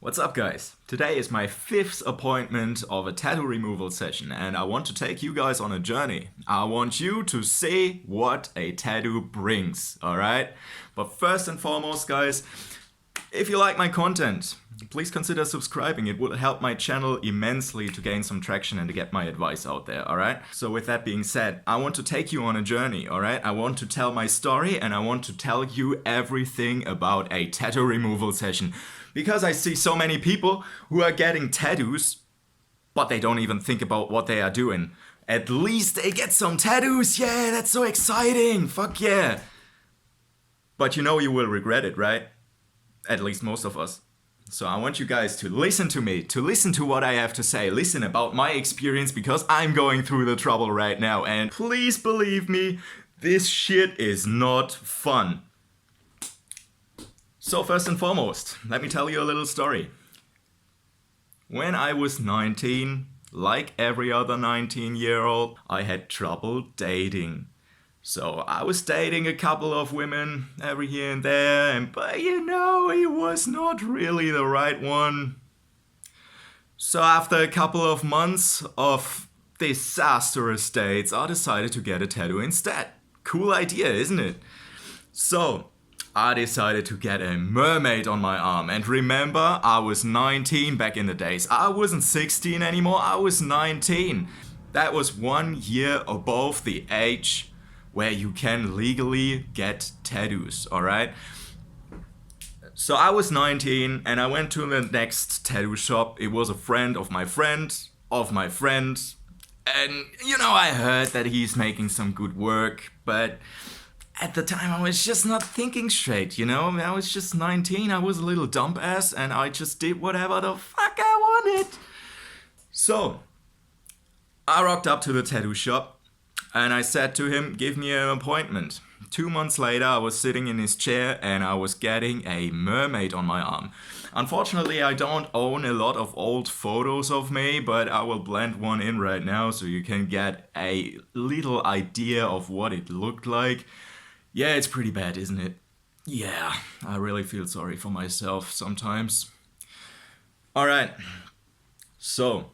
What's up, guys? Today is my 5th appointment of a tattoo removal session, and I want to take you guys on a journey. I want you to see what a tattoo brings, alright? But first and foremost, guys, if you like my content, please consider subscribing. It will help my channel immensely to gain some traction and to get my advice out there, alright? So with that being said, I want to take you on a journey, alright? I want to tell my story and I want to tell you everything about a tattoo removal session. Because I see so many people who are getting tattoos, but they don't even think about what they are doing. At least they get some tattoos, yeah, that's so exciting, fuck yeah. But you know you will regret it, right? At least most of us. So I want you guys to listen to me, to listen to what I have to say, listen about my experience because I'm going through the trouble right now. And please believe me, this shit is not fun. So first and foremost, let me tell you a little story. When I was 19, like every other 19-year-old, I had trouble dating. So I was dating a couple of women every here and there, but you know, it was not really the right one. So after a couple of months of disastrous dates, I decided to get a tattoo instead. Cool idea, isn't it? So I decided to get a mermaid on my arm. And remember, I was 19 back in the days. I wasn't 16 anymore, I was 19. That was 1 year above the age where you can legally get tattoos, alright? So I was 19 and I went to the next tattoo shop. It was a friend of my friend of my friend. And you know, I heard that he's making some good work, but at the time I was just not thinking straight, you know? I was just 19, I was a little dumb ass and I just did whatever the fuck I wanted. So I rocked up to the tattoo shop and I said to him, give me an appointment. 2 months later I was sitting in his chair and I was getting a mermaid on my arm. Unfortunately, I don't own a lot of old photos of me, but I will blend one in right now so you can get a little idea of what it looked like. Yeah, it's pretty bad, isn't it? Yeah, I really feel sorry for myself sometimes. Alright, so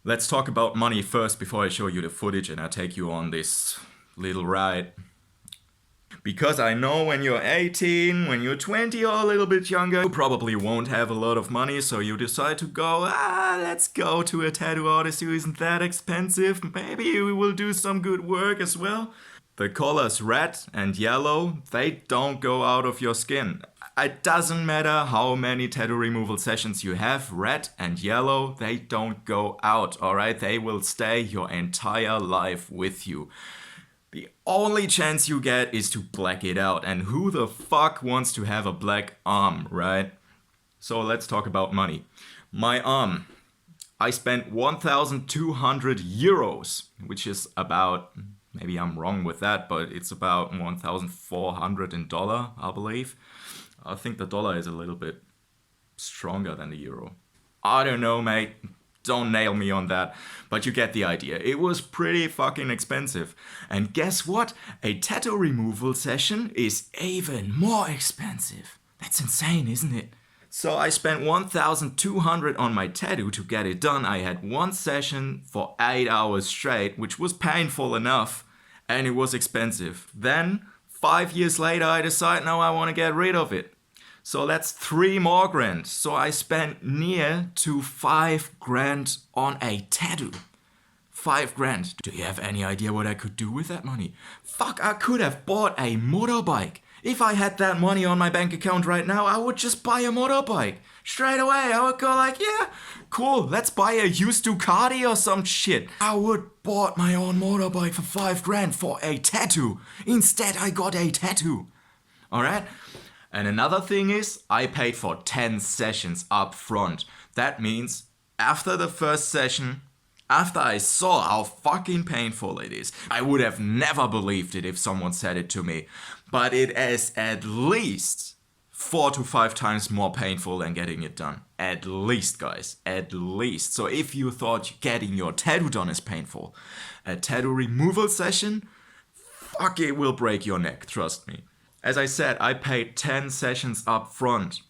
let's talk about money first before I show you the footage and I take you on this little ride. Because I know when you're 18, when you're 20 or a little bit younger, you probably won't have a lot of money, so you decide to go, let's go to a tattoo artist who isn't that expensive. Maybe we will do some good work as well. The colors red and yellow, they don't go out of your skin. It doesn't matter how many tattoo removal sessions you have, red and yellow, they don't go out, alright? They will stay your entire life with you. The only chance you get is to black it out, and who the fuck wants to have a black arm, right? So let's talk about money. My arm, I spent 1,200 euros, which is about, maybe I'm wrong with that, but it's about 1,400 in dollar, I believe. I think the dollar is a little bit stronger than the euro. I don't know, mate. Don't nail me on that, but you get the idea. It was pretty fucking expensive. And guess what? A tattoo removal session is even more expensive. That's insane, isn't it? So I spent 1,200 on my tattoo to get it done. I had one session for 8 hours straight, which was painful enough, and it was expensive. Then, 5 years later, I decide now I want to get rid of it. So that's 3 more grand. So I spent near to 5 grand on a tattoo. 5 grand. Do you have any idea what I could do with that money? Fuck, I could have bought a motorbike. If I had that money on my bank account right now, I would just buy a motorbike. Straight away, I would go like, yeah, cool, let's buy a used Ducati or some shit. I would bought my own motorbike for 5 grand for a tattoo. Instead, I got a tattoo. Alright? And another thing is, I paid for 10 sessions up front. That means, after the first session, after I saw how fucking painful it is, I would have never believed it if someone said it to me. But it is at least 4 to 5 times more painful than getting it done. At least, guys. At least. So if you thought getting your tattoo done is painful, a tattoo removal session, fuck, it will break your neck, trust me. As I said, I paid 10 sessions up front.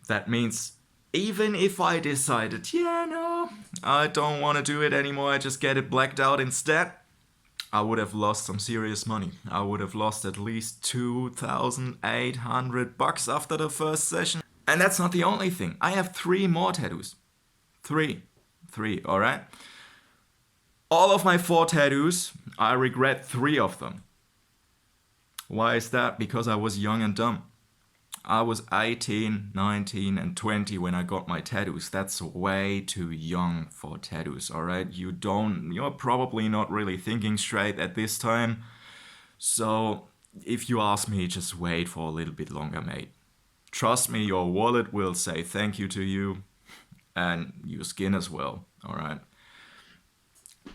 That means even if I decided, yeah, no, I don't want to do it anymore, I just get it blacked out instead, I would have lost some serious money. I would have lost at least $2,800 after the first session. And that's not the only thing. I have 3 more tattoos. Three, alright? All of my 4 tattoos, I regret 3 of them. Why is that? Because I was young and dumb. I was 18, 19 and 20 when I got my tattoos. That's way too young for tattoos, alright? You're probably not really thinking straight at this time. So if you ask me, just wait for a little bit longer, mate. Trust me, your wallet will say thank you to you and your skin as well, alright?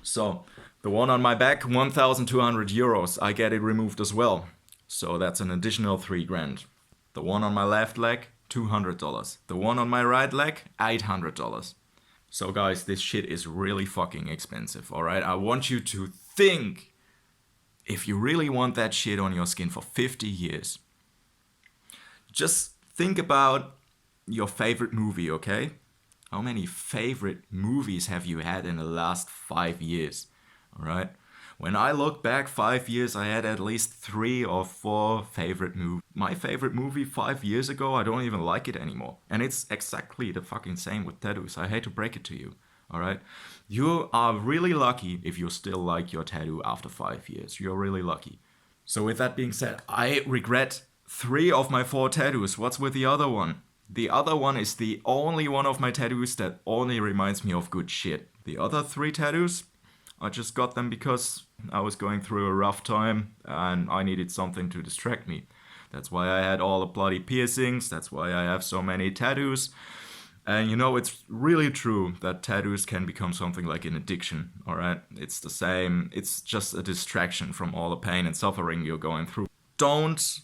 So the one on my back, 1,200 euros, I get it removed as well. So that's an additional 3 grand. The one on my left leg, $200. The one on my right leg, $800. So guys, this shit is really fucking expensive, alright? I want you to think, if you really want that shit on your skin for 50 years, just think about your favorite movie, okay? How many favorite movies have you had in the last 5 years, alright? When I look back 5 years, I had at least 3 or 4 favorite movies. My favorite movie 5 years ago, I don't even like it anymore. And it's exactly the fucking same with tattoos. I hate to break it to you, alright? You are really lucky if you still like your tattoo after 5 years. You're really lucky. So with that being said, I regret 3 of my 4 tattoos. What's with the other one? The other one is the only one of my tattoos that only reminds me of good shit. The other 3 tattoos, I just got them because I was going through a rough time and I needed something to distract me. That's why I had all the bloody piercings, that's why I have so many tattoos. And you know, it's really true that tattoos can become something like an addiction, alright? It's the same, it's just a distraction from all the pain and suffering you're going through. Don't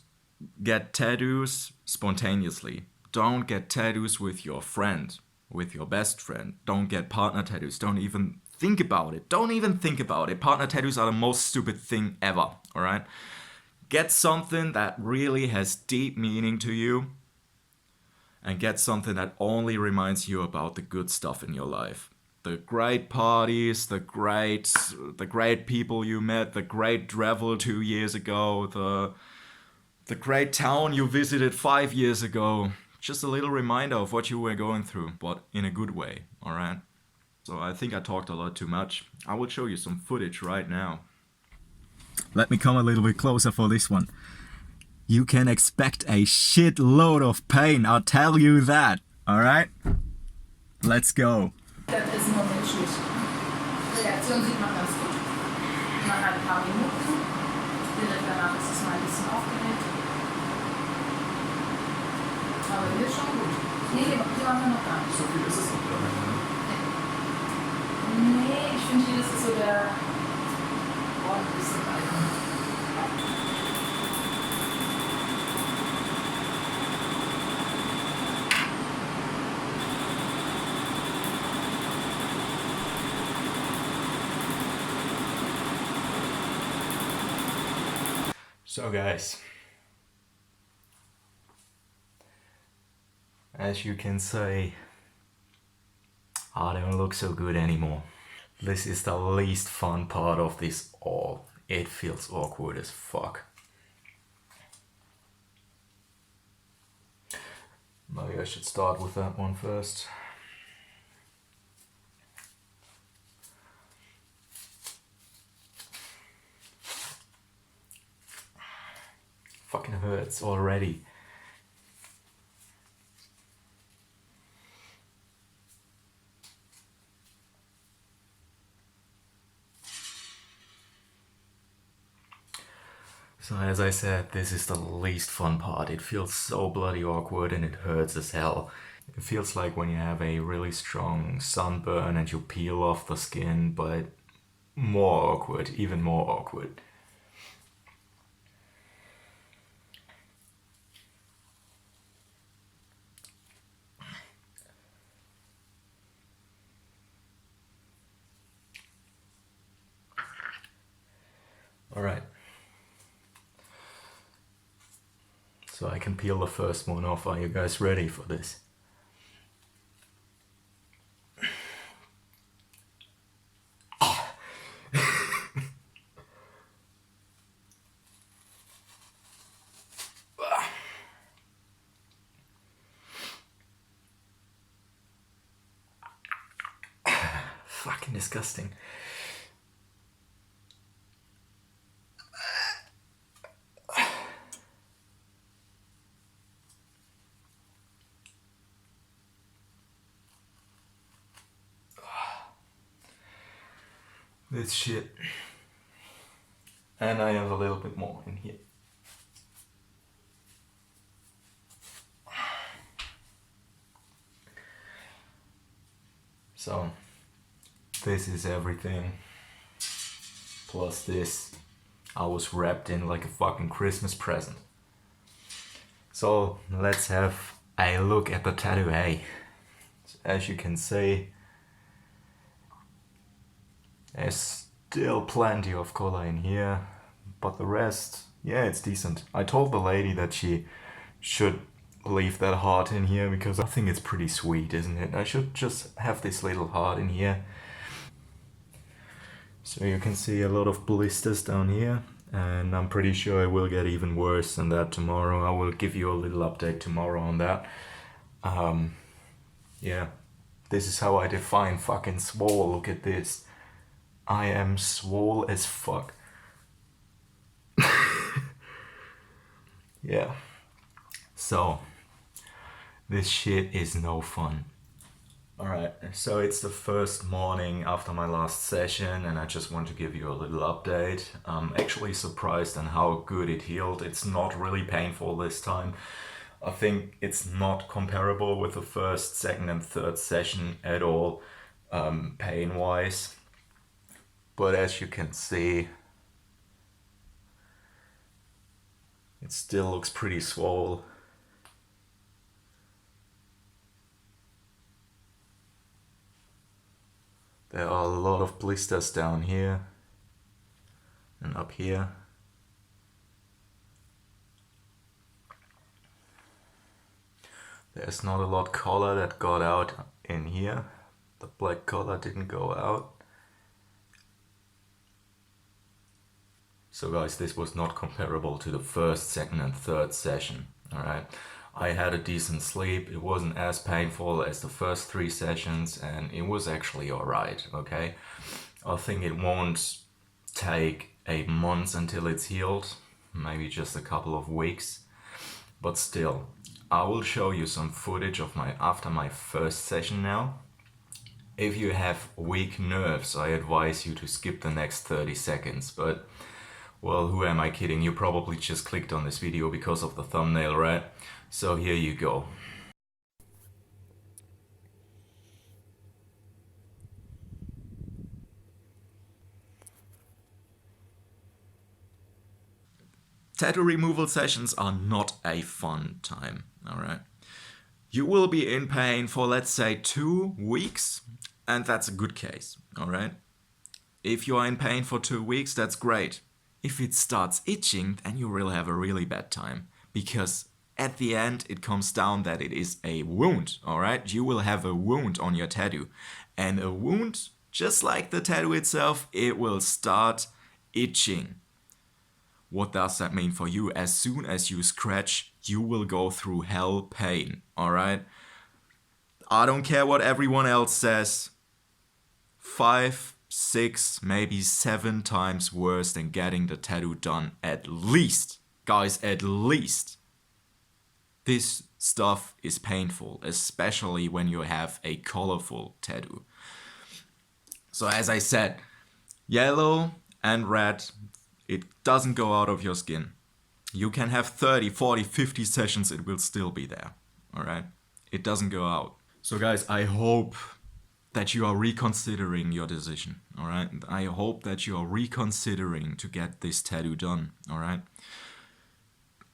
get tattoos spontaneously. Don't get tattoos with your friend, with your best friend. Don't get partner tattoos. Don't even think about it. Don't even think about it. Partner tattoos are the most stupid thing ever, alright? Get something that really has deep meaning to you and get something that only reminds you about the good stuff in your life. The great parties, the great people you met, the great travel 2 years ago, the great town you visited 5 years ago. Just a little reminder of what you were going through, but in a good way, alright? So I think I talked a lot too much. I will show you some footage right now. Let me come a little bit closer for this one. You can expect a shitload of pain, I'll tell you that, alright? Let's go. Das ist nur menschlich. Reaktion sieht man ganz gut. Man hat ein paar Minuten, direkt danach ist es mal ein bisschen aufgeregt. Aber hier ist schon gut. Nee, die machen wir noch gar nicht. So viel ist es noch gar nicht, ne? Nee, ich finde hier, das ist so der ordentlichste Balken. So guys, as you can see, I don't look so good anymore. This is the least fun part of this all. It feels awkward as fuck. Maybe I should start with that one first. Fucking hurts already. So as I said, this is the least fun part. It feels so bloody awkward and it hurts as hell. It feels like when you have a really strong sunburn and you peel off the skin, but more awkward, even more awkward. Alright. So I can peel the first one off. Are you guys ready for this? fucking disgusting. This shit. And I have a little bit more in here. So, this is everything. Plus this. I was wrapped in like a fucking Christmas present. So, let's have a look at the tattoo, hey. As you can see, there's still plenty of color in here, but the rest, yeah, it's decent. I told the lady that she should leave that heart in here because I think it's pretty sweet, isn't it? I should just have this little heart in here. So you can see a lot of blisters down here, and I'm pretty sure it will get even worse than that tomorrow. I will give you a little update tomorrow on that. Yeah, this is how I define fucking swole. Look at this. I am swole as fuck. Yeah. So, this shit is no fun. Alright, so it's the first morning after my last session and I just want to give you a little update. I'm actually surprised on how good it healed. It's not really painful this time. I think it's not comparable with the first, second and third session at all, pain-wise. But as you can see, it still looks pretty swole. There are a lot of blisters down here and up here. There's not a lot color that got out in here. The black color didn't go out. So guys, this was not comparable to the first, second and third session, alright? I had a decent sleep, it wasn't as painful as the first 3 sessions and it was actually alright, okay? I think it won't take 8 months until it's healed, maybe just a couple of weeks, but still. I will show you some footage of after my first session now. If you have weak nerves, I advise you to skip the next 30 seconds, but well, who am I kidding? You probably just clicked on this video because of the thumbnail, right? So here you go. Tattoo removal sessions are not a fun time, alright? You will be in pain for, let's say, 2 weeks, and that's a good case, alright? If you are in pain for 2 weeks, that's great. If it starts itching, then you will have a really bad time, because at the end it comes down that it is a wound, alright? You will have a wound on your tattoo, and a wound, just like the tattoo itself, it will start itching. What does that mean for you? As soon as you scratch, you will go through hell pain, alright? I don't care what everyone else says. 5, 6, maybe 7 times worse than getting the tattoo done, at least. Guys, at least. This stuff is painful, especially when you have a colorful tattoo. So as I said, yellow and red, it doesn't go out of your skin. You can have 30, 40, 50 sessions, it will still be there, alright? It doesn't go out. So guys, I hope that you are reconsidering your decision, alright? I hope that you are reconsidering to get this tattoo done, alright?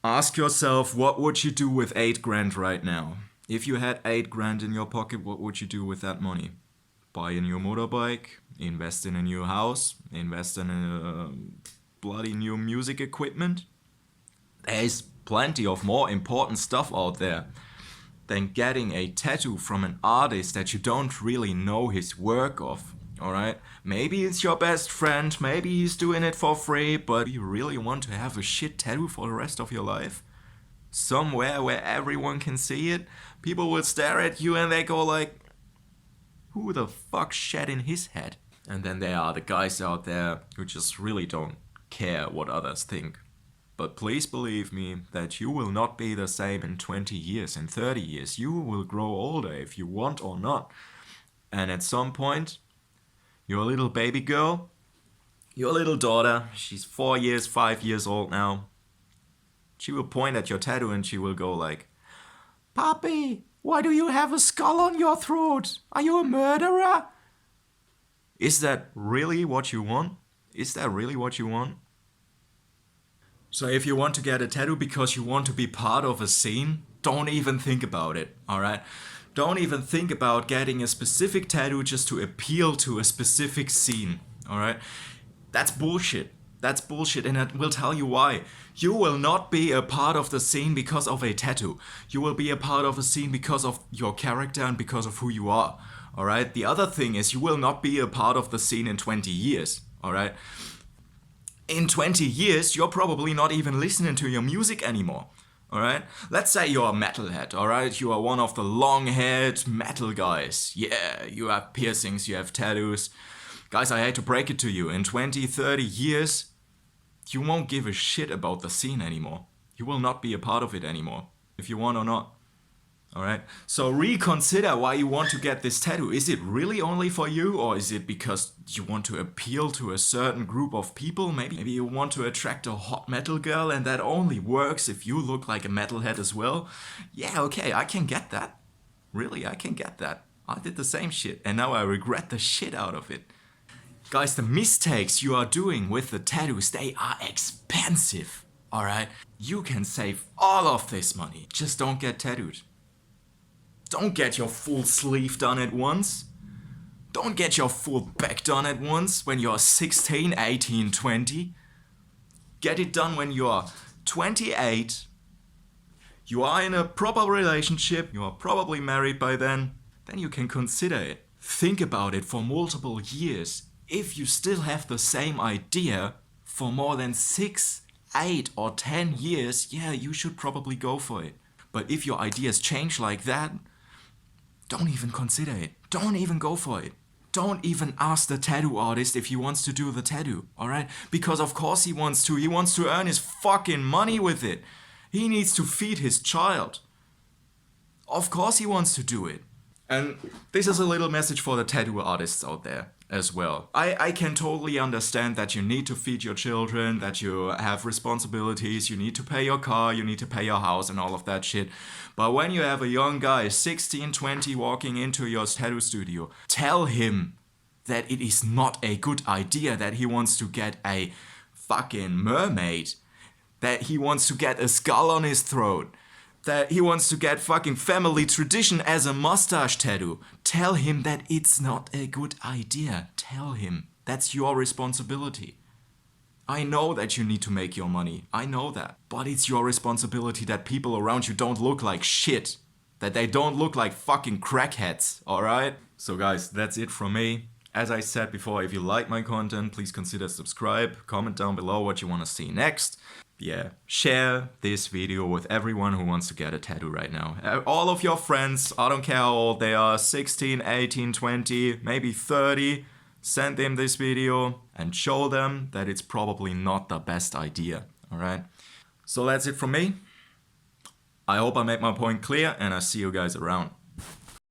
Ask yourself, what would you do with 8 grand right now? If you had 8 grand in your pocket, what would you do with that money? Buy a new motorbike, invest in a new house, invest in a bloody new music equipment? There's plenty of more important stuff out there than getting a tattoo from an artist that you don't really know his work of, alright? Maybe it's your best friend, maybe he's doing it for free, but do you really want to have a shit tattoo for the rest of your life? Somewhere where everyone can see it? People will stare at you and they go like, Who the fuck shat in his head? And then there are the guys out there who just really don't care what others think. But please believe me that you will not be the same in 20 years, in 30 years. You will grow older if you want or not. And at some point, your little baby girl, your little daughter, she's 4 years, 5 years old now. She will point at your tattoo and she will go like, "Papi, why do you have a skull on your throat? Are you a murderer?" Is that really what you want? Is that really what you want? So if you want to get a tattoo because you want to be part of a scene, don't even think about it, alright? Don't even think about getting a specific tattoo just to appeal to a specific scene, alright? That's bullshit. That's bullshit, and I will tell you why. You will not be a part of the scene because of a tattoo. You will be a part of a scene because of your character and because of who you are, alright? The other thing is you will not be a part of the scene in 20 years, alright? In 20 years, you're probably not even listening to your music anymore, alright? Let's say you're a metalhead, alright? You are one of the long-haired metal guys. Yeah, you have piercings, you have tattoos. Guys, I hate to break it to you. In 20, 30 years, you won't give a shit about the scene anymore. You will not be a part of it anymore, if you want or not. Alright? So reconsider why you want to get this tattoo. Is it really only for you, or is it because you want to appeal to a certain group of people? Maybe you want to attract a hot metal girl and that only works if you look like a metalhead as well? Yeah, okay, I can get that. Really, I can get that. I did the same shit and now I regret the shit out of it. Guys, the mistakes you are doing with the tattoos, they are expensive. Alright? You can save all of this money. Just don't get tattooed. Don't get your full sleeve done at once. Don't get your full back done at once when you're 16, 18, 20. Get it done when you're 28. You are in a proper relationship. You are probably married by then. Then you can consider it. Think about it for multiple years. If you still have the same idea for more than 6, 8 or 10 years, yeah, you should probably go for it. But if your ideas change like that, don't even consider it. Don't even go for it. Don't even ask the tattoo artist if he wants to do the tattoo, alright? Because of course he wants to. He wants to earn his fucking money with it. He needs to feed his child. Of course he wants to do it. And this is a little message for the tattoo artists out there as well. I can totally understand that you need to feed your children, that you have responsibilities, you need to pay your car, you need to pay your house and all of that shit. But when you have a young guy, 16, 20, walking into your tattoo studio, tell him that it is not a good idea that he wants to get a fucking mermaid, that he wants to get a skull on his throat, that he wants to get fucking family tradition as a mustache tattoo. Tell him that it's not a good idea. Tell him. That's your responsibility. I know that you need to make your money. I know that. But it's your responsibility that people around you don't look like shit. That they don't look like fucking crackheads, alright? So guys, that's it from me. As I said before, if you like my content, please consider subscribe. Comment down below what you want to see next. Yeah, share this video with everyone who wants to get a tattoo right now. All of your friends, I don't care how old they are, 16, 18, 20, maybe 30, send them this video and show them that it's probably not the best idea, alright? So that's it from me. I hope I made my point clear and I see you guys around.